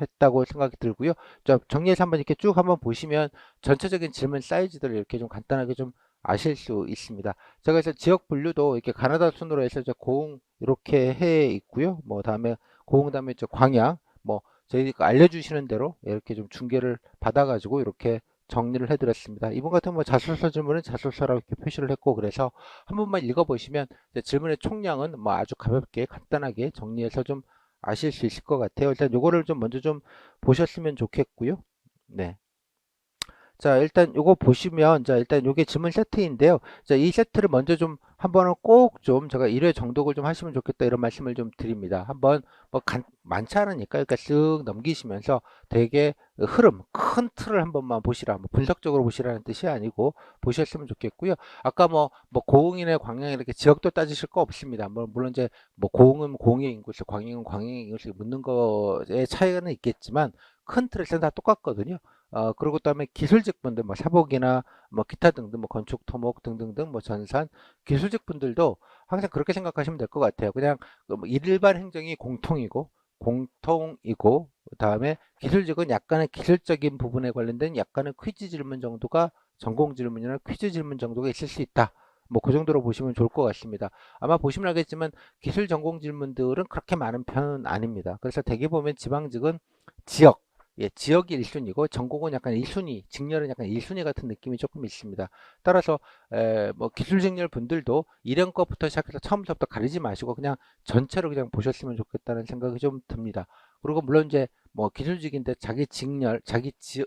했다고 생각이 들고요. 정리해서 한번 이렇게 쭉 한번 보시면 전체적인 질문 사이즈들을 이렇게 좀 간단하게 좀 아실 수 있습니다. 제가 그래서 지역 분류도 이렇게 가나다 순으로 해서 이제 고흥 이렇게 해 있고요. 뭐 다음에 고흥 다음에 이제 광양 뭐 저희가 알려주시는 대로 이렇게 좀 중계를 받아가지고 이렇게 정리를 해드렸습니다. 이번 같은 뭐 자소서 질문은 자소서라고 이렇게 표시를 했고 그래서 한 번만 읽어보시면 질문의 총량은 뭐 아주 가볍게 간단하게 정리해서 좀 아실 수 있을 것 같아요. 일단 요거를 좀 먼저 좀 보셨으면 좋겠고요. 네. 자, 일단 요거 보시면, 자, 일단 요게 질문 세트인데요. 자, 이 세트를 먼저 좀 한번은 꼭 좀 제가 1회 정독을 좀 하시면 좋겠다 이런 말씀을 좀 드립니다. 한번 뭐 많지 않으니까 그러니까 쓱 넘기시면서 되게 흐름, 큰 틀을 한 번만 보시라. 뭐 분석적으로 보시라는 뜻이 아니고 보셨으면 좋겠고요. 아까 뭐 고흥이나 광양 이렇게 지역도 따지실 거 없습니다. 뭐 물론 이제 뭐 고흥은 고흥의 인구수, 광양은 광양의 인구수 묻는 거에 차이는 있겠지만 큰 틀에서는 다 똑같거든요. 그리고 그다음에 기술직 분들 뭐 사복이나 뭐 기타 등등 뭐 건축 토목 등등등 뭐 전산 기술직 분들도 항상 그렇게 생각하시면 될 것 같아요. 그냥 그뭐 일반 행정이 공통이고 그다음에 기술직은 약간의 기술적인 부분에 관련된 약간의 퀴즈 질문 정도가 전공 질문이나 퀴즈 질문 정도가 있을 수 있다. 뭐 그 정도로 보시면 좋을 것 같습니다. 아마 보시면 알겠지만 기술 전공 질문들은 그렇게 많은 편은 아닙니다. 그래서 대개 보면 지방직은 지역 지역이 1순위고 전공은 약간 1순위, 직렬은 약간 1순위 같은 느낌이 조금 있습니다. 따라서 뭐 기술 직렬 분들도 1년 거부터 시작해서 처음부터 가리지 마시고 그냥 전체로 그냥 보셨으면 좋겠다는 생각이 좀 듭니다. 그리고 물론 이제 뭐 기술직인데 자기 직렬,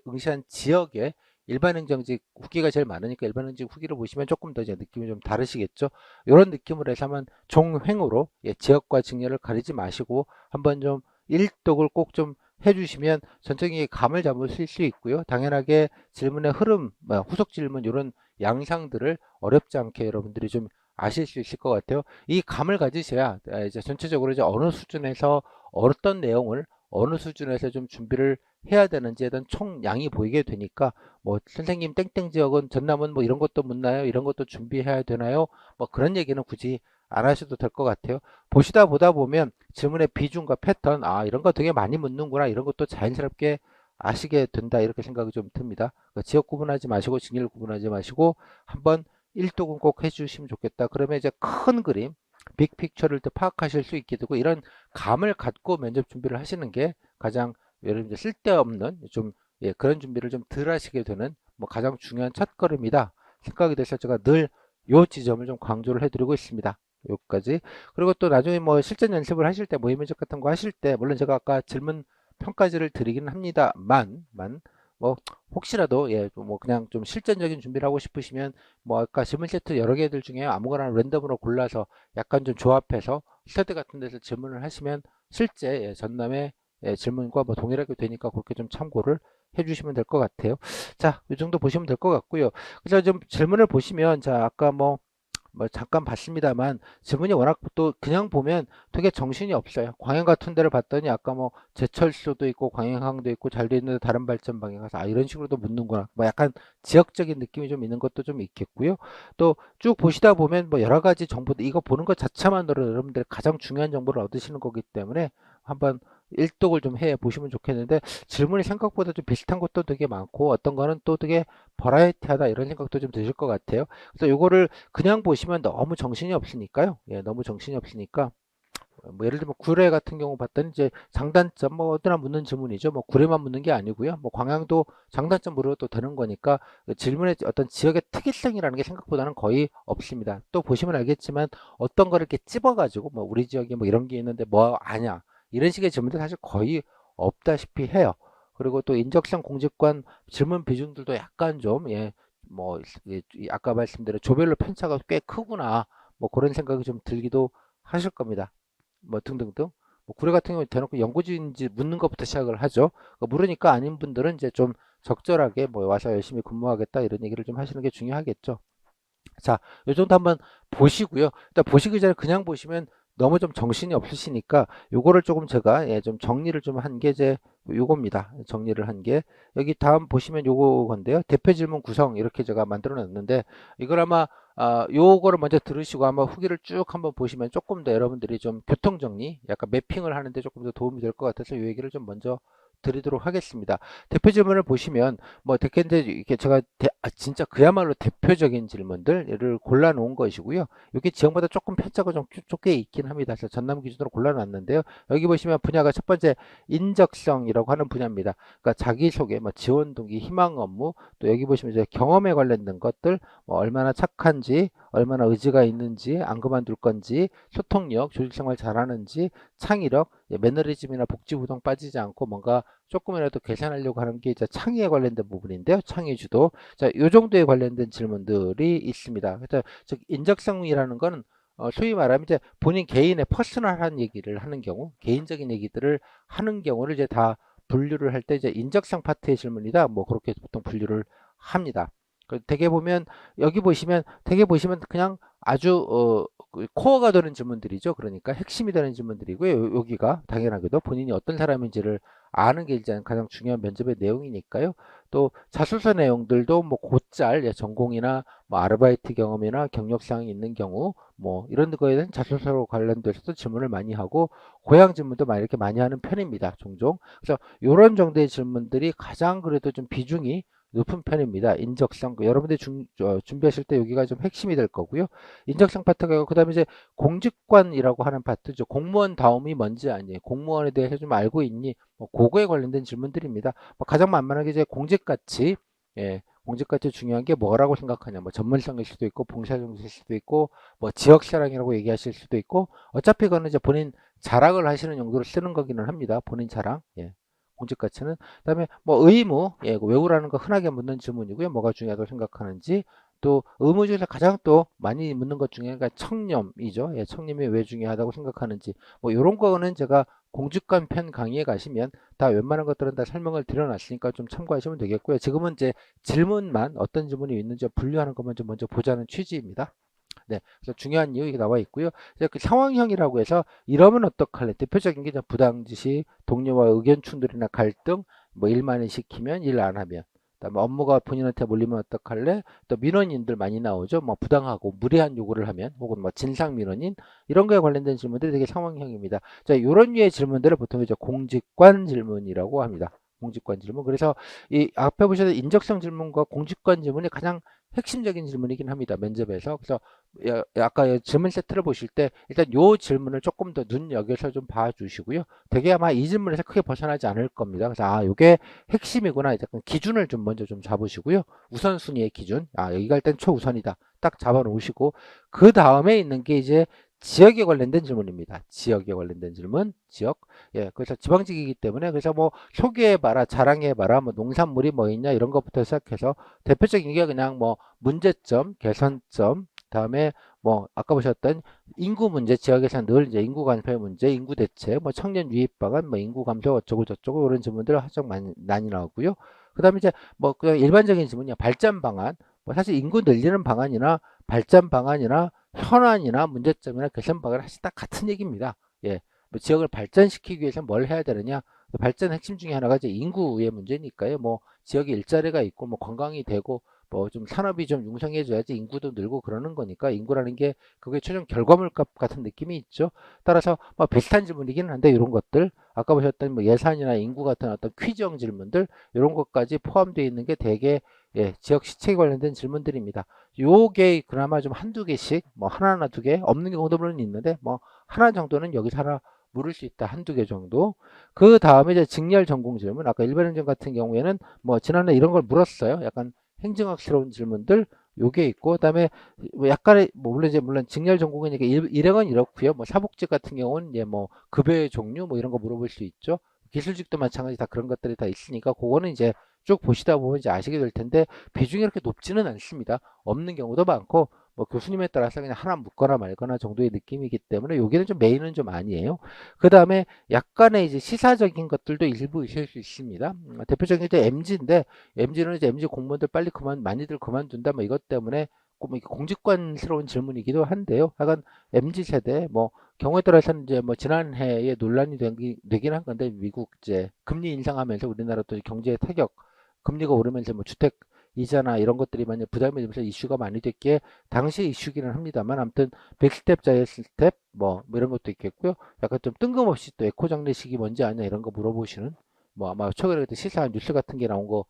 응시한 지역에 일반 행정직 후기가 제일 많으니까 일반 행정직 후기를 보시면 조금 더 이제 느낌이 좀 다르시겠죠. 이런 느낌으로 해서 한번 종횡으로 지역과 직렬을 가리지 마시고 한번 좀 일독을 꼭좀 해주시면 전체적인 감을 잡으실 수 있고요. 당연하게 질문의 흐름, 후속 질문 이런 양상들을 어렵지 않게 여러분들이 좀 아실 수 있을 것 같아요. 이 감을 가지셔야 이제 전체적으로 이제 어느 수준에서 어떤 내용을 어느 수준에서 좀 준비를 해야 되는지에 대한 총량이 보이게 되니까 뭐 선생님 땡땡 지역은 전남은 뭐 이런 것도 묻나요? 이런 것도 준비해야 되나요? 뭐 그런 얘기는 굳이 안 하셔도 될 것 같아요. 보다 보면 질문의 비중과 패턴, 이런 거 되게 많이 묻는구나. 이런 것도 자연스럽게 아시게 된다. 이렇게 생각이 좀 듭니다. 그러니까 지역 구분하지 마시고, 직렬 구분하지 마시고, 한번 일독은 꼭 해주시면 좋겠다. 그러면 이제 큰 그림, 빅픽처를 또 파악하실 수 있게 되고, 이런 감을 갖고 면접 준비를 하시는 게 가장 여러분 쓸데없는 좀 그런 준비를 좀 덜 하시게 되는 뭐 가장 중요한 첫걸음이다 생각이 돼서 제가 늘 요 지점을 좀 강조를 해드리고 있습니다. 여기까지. 그리고 또 나중에 뭐 실전 연습을 하실 때 모의 면접 같은 거 하실 때 물론 제가 아까 질문 평가지를 드리긴 합니다만 뭐 혹시라도 뭐 그냥 좀 실전적인 준비를 하고 싶으시면 뭐 아까 질문 세트 여러 개들 중에 아무거나 랜덤으로 골라서 약간 좀 조합해서 스터디 같은 데서 질문을 하시면 실제 전남의 질문과 뭐 동일하게 되니까 그렇게 좀 참고를 해주시면 될 것 같아요. 자, 이 정도 보시면 될 것 같고요. 그래서 좀 질문을 보시면 자 아까 뭐 잠깐 봤습니다만 지문이 워낙 또 그냥 보면 되게 정신이 없어요. 광양 같은 데를 봤더니 아까 뭐 제철소도 있고 광양항도 있고 잘 돼 있는데 다른 발전 방향 가서 이런 식으로도 묻는구나. 뭐 약간 지역적인 느낌이 좀 있는 것도 좀 있겠고요. 또 쭉 보시다 보면 뭐 여러 가지 정보들 이거 보는 것 자체만으로 여러분들 가장 중요한 정보를 얻으시는 거기 때문에 한번 일독을 좀 해 보시면 좋겠는데 질문이 생각보다 좀 비슷한 것도 되게 많고 어떤 거는 또 되게 버라이티하다 이런 생각도 좀 드실 것 같아요. 그래서 요거를 그냥 보시면 너무 정신이 없으니까요. 너무 정신이 없으니까 뭐 예를 들면 구례 같은 경우 봤더니 이제 장단점 뭐 어디나 묻는 질문이죠. 뭐 구례만 묻는 게 아니고요. 뭐 광양도 장단점 물어도 되는 거니까 그 질문의 어떤 지역의 특이성이라는 게 생각보다는 거의 없습니다. 또 보시면 알겠지만 어떤 거를 이렇게 찝어가지고 뭐 우리 지역에 뭐 이런 게 있는데 뭐 아냐 이런 식의 질문들 사실 거의 없다시피 해요. 그리고 또 인적성 공직관 질문 비중들도 약간 좀 뭐 아까 말씀드린 조별로 편차가 꽤 크구나 뭐 그런 생각이 좀 들기도 하실 겁니다. 뭐 등등등. 뭐 구례 같은 경우에 대놓고 연고지인지 묻는 것부터 시작을 하죠. 모르니까 아닌 분들은 이제 좀 적절하게 뭐 와서 열심히 근무하겠다 이런 얘기를 좀 하시는 게 중요하겠죠. 자, 요 정도 한번 보시고요. 일단 보시기 전에 그냥 보시면 너무 좀 정신이 없으시니까 요거를 조금 제가 좀 정리를 좀 한 게 이제 요겁니다. 정리를 한 게 여기 다음 보시면 요거 건데요. 대표 질문 구성 이렇게 제가 만들어 놨는데 이걸 아마 요거를 먼저 들으시고 아마 후기를 쭉 한번 보시면 조금 더 여러분들이 좀 교통 정리, 약간 매핑을 하는데 조금 더 도움이 될 것 같아서 요 얘기를 좀 먼저 드리도록 하겠습니다. 대표 질문을 보시면 뭐 대개인데 이게 제가 진짜 그야말로 대표적인 질문들을 골라 놓은 것이고요. 이게 지역마다 조금 편차가 좀 좁게 있긴 합니다. 그래서 전남 기준으로 골라 놨는데요. 여기 보시면 분야가 첫 번째 인적성이라고 하는 분야입니다. 그러니까 자기소개, 뭐 지원 동기, 희망 업무, 또 여기 보시면 이제 경험에 관련된 것들, 뭐 얼마나 착한지, 얼마나 의지가 있는지, 안 그만둘 건지, 소통력, 조직생활 잘하는지, 창의력, 매너리즘이나 복지부동 빠지지 않고 뭔가 조금이라도 개선하려고 하는 게 이제 창의에 관련된 부분인데요. 창의 주도. 자, 요 정도에 관련된 질문들이 있습니다. 그래서 즉 인적성이라는 거는 소위 말하면 이제 본인 개인의 퍼스널한 얘기를 하는 경우, 개인적인 얘기들을 하는 경우를 이제 다 분류를 할 때 이제 인적성 파트의 질문이다. 뭐 그렇게 보통 분류를 합니다. 되게 보면 여기 보시면 되게 보시면 그냥 아주 그 코어가 되는 질문들이죠. 그러니까 핵심이 되는 질문들이고요. 여기가 당연하게도 본인이 어떤 사람인지를 아는 게 일단 가장 중요한 면접의 내용이니까요. 또 자소서 내용들도 뭐 곧잘 전공이나 뭐 아르바이트 경험이나 경력사항이 있는 경우 뭐 이런 거에 대한 자소서로 관련돼서도 질문을 많이 하고 고향 질문도 많이 이렇게 많이 하는 편입니다. 종종. 그래서 이런 정도의 질문들이 가장 그래도 좀 비중이 높은 편입니다. 인적성 여러분들이 준비하실 때 여기가 좀 핵심이 될 거고요. 인적성 파트가 그다음에 이제 공직관이라고 하는 파트죠. 공무원 다움이 뭔지 아니, 공무원에 대해서 좀 알고 있니? 뭐 그거에 관련된 질문들입니다. 뭐 가장 만만하게 이제 공직가치, 공직가치 중요한 게 뭐라고 생각하냐? 뭐 전문성일 수도 있고 봉사정수일 수도 있고 뭐 지역사랑이라고 얘기하실 수도 있고 어차피 그거는 이제 본인 자랑을 하시는 용도로 쓰는 거기는 합니다. 본인 자랑. 공직 가치는 그다음에 뭐 의무 외우라는 거 흔하게 묻는 질문이고요. 뭐가 중요하다고 생각하는지 또 의무 중에서 가장 또 많이 묻는 것 중에 청렴이죠. 청렴이 왜 중요하다고 생각하는지 뭐 이런 거는 제가 공직관 편 강의에 가시면 다 웬만한 것들은 다 설명을 드려놨으니까 좀 참고하시면 되겠고요. 지금은 이제 질문만 어떤 질문이 있는지 분류하는 것만 좀 먼저 보자는 취지입니다. 네, 그래서 중요한 이유 이게 나와 있고요. 이제 그 상황형이라고 해서 이러면 어떡할래? 대표적인 게 이제 부당지시, 동료와 의견 충돌이나 갈등, 뭐 일 많이 시키면 일 안 하면, 그다음에 업무가 본인한테 몰리면 어떡할래? 또 민원인들 많이 나오죠. 뭐 부당하고 무리한 요구를 하면, 혹은 뭐 진상 민원인 이런 거에 관련된 질문들이 되게 상황형입니다. 자, 이런 류의 질문들을 보통 이제 공직관 질문이라고 합니다. 공직관 질문. 그래서 이 앞에 보셔도 인적성 질문과 공직관 질문이 가장 핵심적인 질문이긴 합니다. 면접에서. 그래서 아까 질문 세트를 보실 때 일단 요 질문을 조금 더 눈여겨서 좀 봐주시고요. 되게 아마 이 질문에서 크게 벗어나지 않을 겁니다. 그래서 요게 핵심이구나. 약간 기준을 좀 먼저 좀 잡으시고요. 우선순위의 기준. 여기 갈 땐 초우선이다. 딱 잡아 놓으시고 그 다음에 있는 게 이제 지역에 관련된 질문입니다. 지역에 관련된 질문, 지역. 그래서 지방직이기 때문에 그래서 뭐 소개해봐라, 자랑해봐라, 뭐 농산물이 뭐 있냐 이런 것부터 시작해서 대표적인 게 그냥 뭐 문제점, 개선점, 다음에 뭐 아까 보셨던 인구 문제, 지역에서 늘 이제 인구 간섭 문제, 인구 대책, 뭐 청년 유입 방안, 뭐 인구 감소 어쩌고 저쩌고 이런 질문들 하정 많이 나오고요. 그다음에 이제 뭐 그냥 일반적인 질문이야. 발전 방안. 뭐 사실 인구 늘리는 방안이나 발전 방안이나 현안이나 문제점이나 개선 방안 사실 다 같은 얘기입니다. 뭐 지역을 발전시키기 위해서 뭘 해야 되느냐? 발전 핵심 중에 하나가 이제 인구의 문제니까요. 뭐 지역에 일자리가 있고 뭐 관광이 되고 뭐 좀 산업이 좀 융성해져야지 인구도 늘고 그러는 거니까 인구라는 게 그게 최종 결과물값 같은 느낌이 있죠. 따라서 뭐 비슷한 질문이기는 한데 이런 것들 아까 보셨던 뭐 예산이나 인구 같은 어떤 퀴즈형 질문들 이런 것까지 포함되어 있는 게 대개 지역 시책에 관련된 질문들입니다. 요게 그나마 좀 한두 개씩 뭐 하나나 두 개 없는 경우도 물론 있는데 뭐 하나 정도는 여기서 하나 물을 수 있다. 한두 개 정도. 그 다음에 이제 직렬 전공 질문. 아까 일반 행정 같은 경우에는 뭐 지난해 이런 걸 물었어요. 약간 행정학스러운 질문들 요게 있고 그다음에 뭐 약간의 뭐 물론 직렬 전공이니까 일행은 이렇고요. 뭐 사복직 같은 경우는 이제 뭐 급여의 종류 뭐 이런 거 물어볼 수 있죠. 기술직도 마찬가지 다 그런 것들이 다 있으니까 그거는 이제 쭉 보시다 보면 이제 아시게 될 텐데 비중이 그렇게 높지는 않습니다. 없는 경우도 많고 뭐 교수님에 따라서 그냥 하나 묻거나 말거나 정도의 느낌이기 때문에 여기는 좀 메인은 좀 아니에요. 그 다음에 약간의 이제 시사적인 것들도 일부 있을 수 있습니다. 대표적인 이제 MG인데 MG는 이제 MG 공무원들 빨리 많이들 그만둔다 뭐 이것 때문에 뭐 공직관스러운 질문이기도 한데요. 하여간 MZ 세대 뭐 경우에 따라서는 이제 뭐 지난해에 논란이 되긴 한 건데 미국 이제 금리 인상하면서 우리나라도 경제에 타격, 금리가 오르면서 뭐 주택 이자나 이런 것들이 많이 부담이 되면서 이슈가 많이 됐기에 당시 이슈기는 합니다만 아무튼 100스텝 자의 스텝 뭐 이런 것도 있겠고요. 약간 좀 뜬금없이 또 에코 장례식이 뭔지 아냐 이런 거 물어보시는 뭐 아마 최근에 그때 시사 뉴스 같은 게 나온 거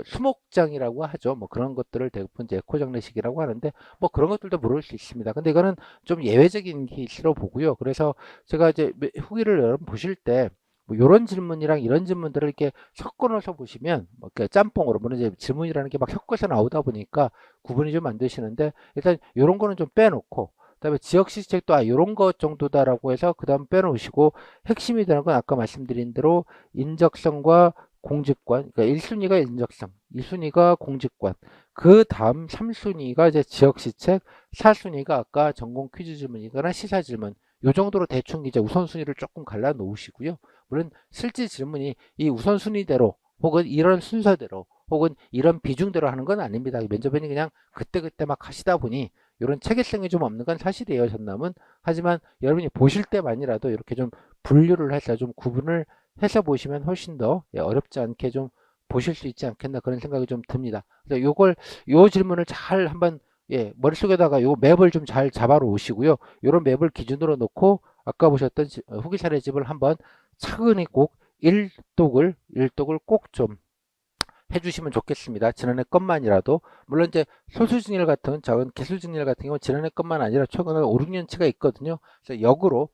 수목장이라고 하죠. 뭐 그런 것들을 대부분 이제 에코 장례식이라고 하는데 뭐 그런 것들도 물을 수 있습니다. 근데 이거는 좀 예외적인 케이스로 보고요. 그래서 제가 이제 후기를 여러분 보실 때 뭐 이런 질문이랑 이런 질문들을 이렇게 섞어 넣어서 보시면 뭐 짬뽕으로 물론 이제 질문이라는 게 막 섞어서 나오다 보니까 구분이 좀 안 되시는데 일단 이런 거는 좀 빼놓고 그다음에 지역 시책도 이런 것 정도다라고 해서 그다음 빼놓으시고 핵심이 되는 건 아까 말씀드린 대로 인적성과 공직관, 그러니까 1순위가 인적성, 2순위가 공직관, 그 다음 3순위가 이제 지역시책, 4순위가 아까 전공 퀴즈 질문이거나 시사 질문, 요 정도로 대충 이제 우선순위를 조금 갈라 놓으시고요. 물론 실제 질문이 이 우선순위대로 혹은 이런 순서대로 혹은 이런 비중대로 하는 건 아닙니다. 면접원이 그냥 그때그때 막 하시다 보니 이런 체계성이 좀 없는 건 사실이에요, 전남은. 하지만 여러분이 보실 때만이라도 이렇게 좀 분류를 해서 좀 구분을 해서 보시면 훨씬 더 어렵지 않게 좀 보실 수 있지 않겠나 그런 생각이 좀 듭니다. 그래서 요 질문을 잘 한번 머릿속에다가 요 맵을 좀 잘 잡아 놓으시고요. 요런 맵을 기준으로 놓고 아까 보셨던 후기 사례집을 한번 차근히 꼭 일독을 꼭 좀 해주시면 좋겠습니다. 지난해 것만이라도. 물론 이제 소수증일 같은 작은 기술증일 같은 경우는 지난해 것만 아니라 최근에 5, 6년치가 있거든요. 그래서 역으로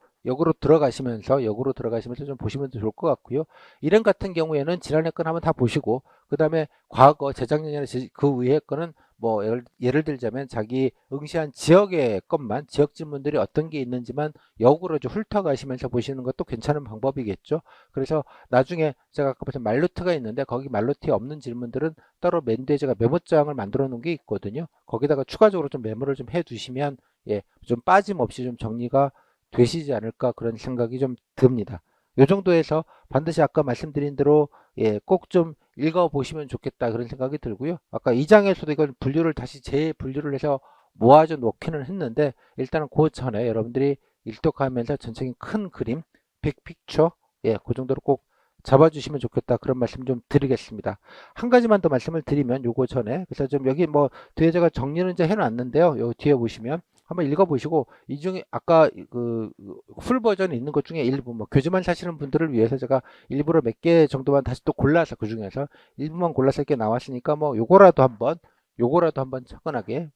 들어가시면서 좀 보시면 좋을 것 같고요. 일행 같은 경우에는 지난해 건 한번 다 보시고 그 다음에 과거 재작년이나 그 위에 거는 뭐 예를 들자면 자기 응시한 지역의 것만 지역 질문들이 어떤 게 있는지만 역으로 좀 훑어가시면서 보시는 것도 괜찮은 방법이겠죠. 그래서 나중에 제가 아까 보신 말루트가 있는데 거기 말루트에 없는 질문들은 따로 맨드에 제가 메모장을 만들어 놓은 게 있거든요. 거기다가 추가적으로 좀 메모를 좀 해 두시면 좀 빠짐없이 좀 정리가 되시지 않을까 그런 생각이 좀 듭니다. 요 정도에서 반드시 아까 말씀드린 대로 꼭 좀 읽어보시면 좋겠다 그런 생각이 들고요. 아까 2장에서도 이걸 분류를 다시 재분류를 해서 모아져 놓기는 했는데 일단은 그 전에 여러분들이 일독하면서 전체적인 큰 그림, 빅픽처 그 정도로 꼭 잡아주시면 좋겠다 그런 말씀 좀 드리겠습니다. 한 가지만 더 말씀을 드리면 요거 전에 그래서 좀 여기 뭐 뒤에 제가 정리는 이제 해놨는데요. 요 뒤에 보시면 한번 읽어보시고 이 중에 아까 그 풀 버전이 있는 것 중에 일부 뭐 교재만 사시는 분들을 위해서 제가 일부러 몇 개 정도만 다시 또 골라서 그 중에서 일부만 골라서 이렇게 나왔으니까 뭐 요거라도 한번 차분하게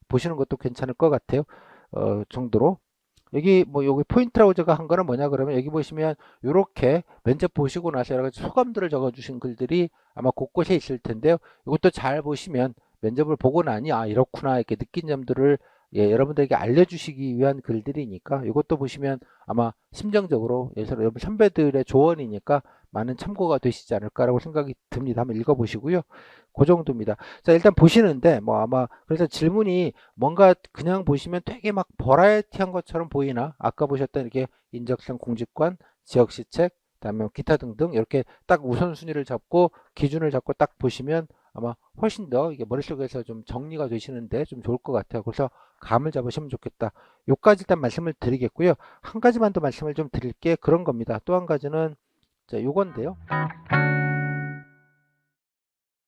보시는 것도 괜찮을 것 같아요. 정도로 여기 포인트라고 제가 한 거는 뭐냐 그러면 여기 보시면 이렇게 면접 보시고 나서 여러 가지 소감들을 적어 주신 글들이 아마 곳곳에 있을 텐데요. 이것도 잘 보시면 면접을 보고 나니 이렇구나 이렇게 느낀 점들을 여러분들에게 알려주시기 위한 글들이니까 이것도 보시면 아마 심정적으로 여러분 선배들의 조언이니까 많은 참고가 되시지 않을까라고 생각이 듭니다. 한번 읽어보시고요. 그 정도입니다. 자, 일단 보시는데 뭐 아마 그래서 질문이 뭔가 그냥 보시면 되게 막 버라이어티한 것처럼 보이나 아까 보셨던 이렇게 인적성 공직관, 지역시책, 그다음에 기타 등등 이렇게 딱 우선순위를 잡고 기준을 잡고 딱 보시면 아마 훨씬 더 이게 머릿속에서 좀 정리가 되시는데 좀 좋을 것 같아요. 그래서 감을 잡으시면 좋겠다. 요까지 일단 말씀을 드리겠고요. 한 가지만 더 말씀을 좀 드릴게 그런 겁니다. 또 한 가지는 자, 요건데요.